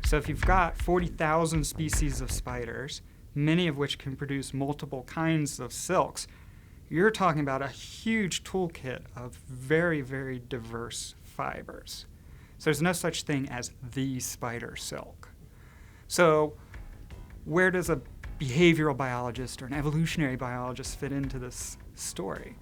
So if you've got 40,000 species of spiders, many of which can produce multiple kinds of silks, you're talking about a huge toolkit of very, very diverse fibers. So there's no such thing as the spider silk. So where does a behavioral biologist or an evolutionary biologist fit into this story?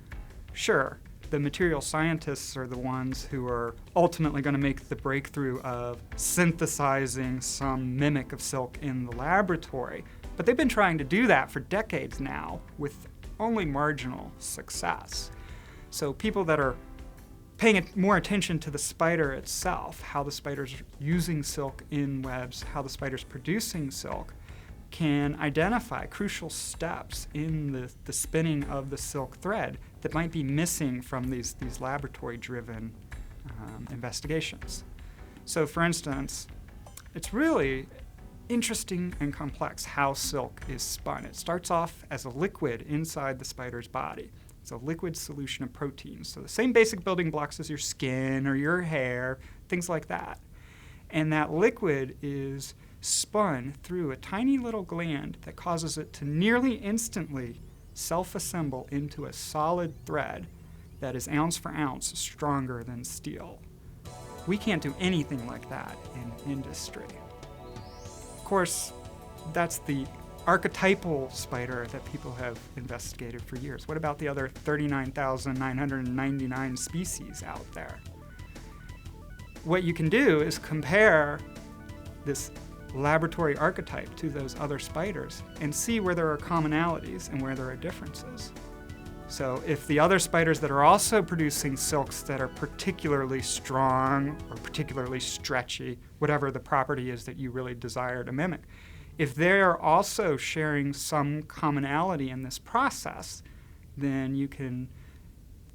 Sure, the material scientists are the ones who are ultimately going to make the breakthrough of synthesizing some mimic of silk in the laboratory. But they've been trying to do that for decades now with only marginal success. So people that are paying more attention to the spider itself, how the spider's using silk in webs, how the spider's producing silk, can identify crucial steps in the spinning of the silk thread that might be missing from these laboratory-driven investigations. So for instance, it's really interesting and complex how silk is spun. It starts off as a liquid inside the spider's body. It's a liquid solution of proteins. So the same basic building blocks as your skin or your hair, things like that. And that liquid is spun through a tiny little gland that causes it to nearly instantly self-assemble into a solid thread that is ounce for ounce stronger than steel. We can't do anything like that in industry. Of course, that's the archetypal spider that people have investigated for years. What about the other 39,999 species out there? What you can do is compare this laboratory archetype to those other spiders and see where there are commonalities and where there are differences. So if the other spiders that are also producing silks that are particularly strong or particularly stretchy, whatever the property is that you really desire to mimic, if they're also sharing some commonality in this process, then you can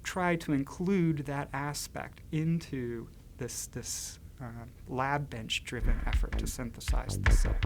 try to include that aspect into this lab bench-driven effort to synthesize the silk.